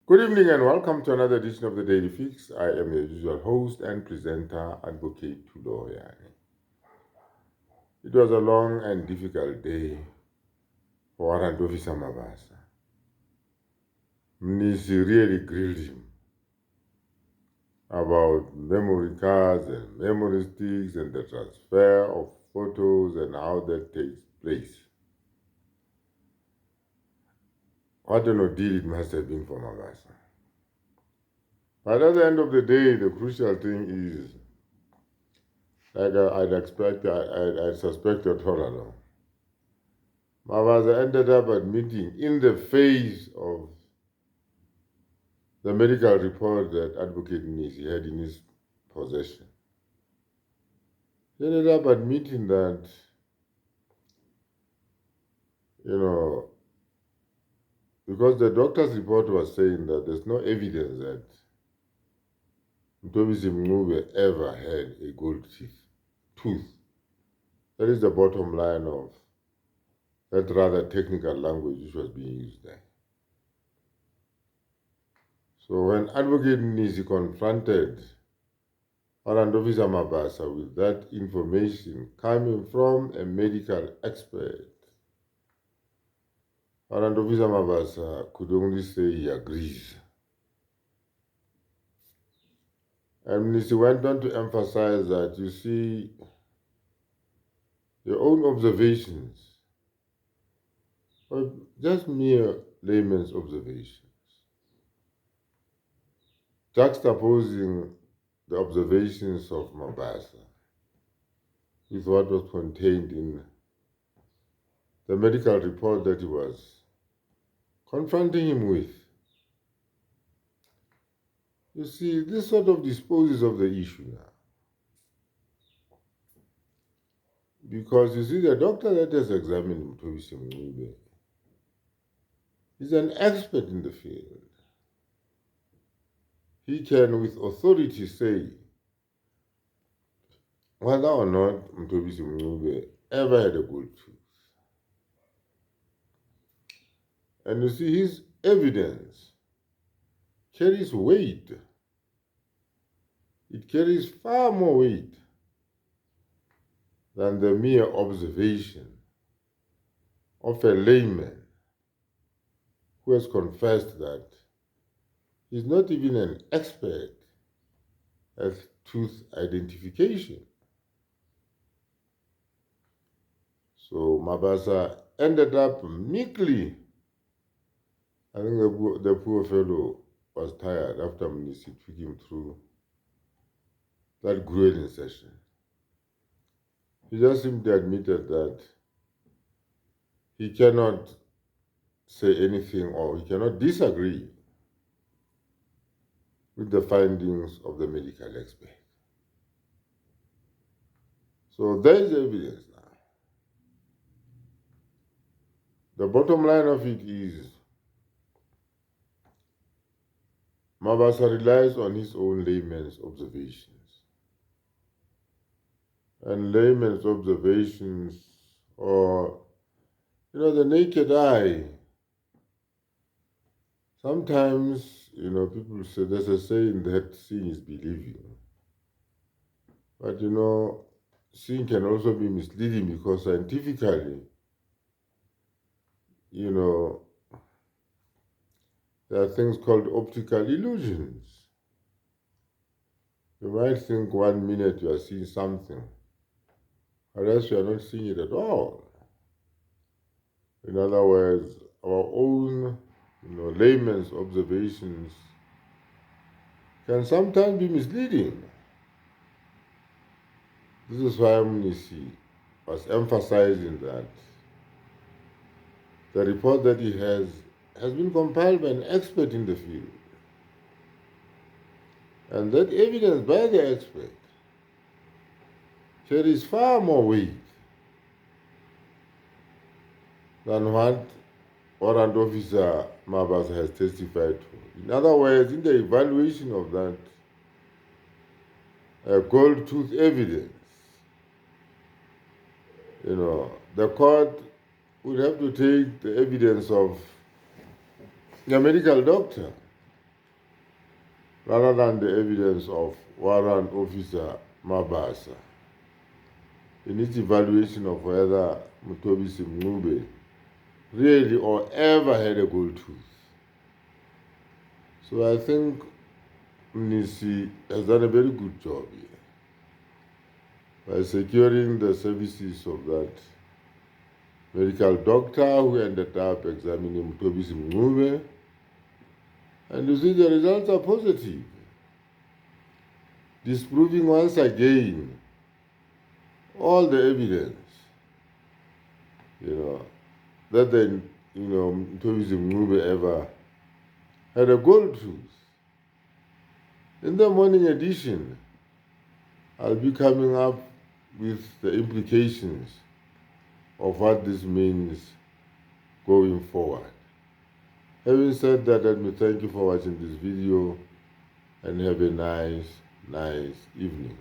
Good evening and welcome to another edition of the Daily Fix. I am your usual host and presenter, Advocate Tuloyani. It was a long and difficult day for Warrant Officer Mabasa. Mnisi really grilled him about memory cards and memory sticks and the transfer of photos and how that takes place. What an ordeal it must have been for Mabasa. But at the end of the day, the crucial thing is, like I'd suspected all along, Mabasa ended up admitting in the face of the medical report that Advocate Nisi had in his possession. He ended up admitting that, because the doctor's report was saying that there's no evidence that Mncube ever had a gold tooth. That is the bottom line of that rather technical language which was being used there. So when Advocate Nisi confronted Warrant Officer Mabasa with that information coming from a medical expert, Warrant Officer Mabasa could only say he agrees. And Nisi went on to emphasize that, you see, your own observations, or just mere layman's observations, juxtaposing the observations of Mabasa with what was contained in the medical report that he was confronting him with. You see, this sort of disposes of the issue now. Because you see, the doctor that has examined Mncube is an expert in the field. He can, with authority, say whether or not Mncube ever had a gold tooth. And you see, his evidence carries weight. It carries far more weight than the mere observation of a layman who has confessed that he's not even an expert at tooth identification. So Mabasa ended up meekly. I think the poor fellow was tired after Mnisi took him through that grueling session. He just simply admitted that he cannot say anything or he cannot disagree with the findings of the medical expert. So there is evidence now. The bottom line of it is Mabasa relies on his own layman's observations. And layman's observations, or, the naked eye, sometimes, people say, there's a saying that seeing is believing. But, seeing can also be misleading because scientifically, there are things called optical illusions. You might think 1 minute you are seeing something, whereas you are not seeing it at all. In other words, our own, layman's observations can sometimes be misleading. This is why Mnisi was emphasizing that the report that he has been compiled by an expert in the field. And that evidence by the expert carries far more weight than what Warrant Officer Mabasa has testified to. In other words, in the evaluation of that gold tooth evidence, the court would have to take the evidence of the medical doctor rather than the evidence of Warrant Officer Mabasa in its evaluation of whether Mncube really or ever had a gold tooth. So I think Mnisi has done a very good job here by securing the services of that medical doctor who ended up examining Mncube. And you see the results are positive, disproving once again all the evidence, that the, Mncube ever had a gold tooth. In the morning edition, I'll be coming up with the implications of what this means going forward. Having said that, let me thank you for watching this video and have a nice evening.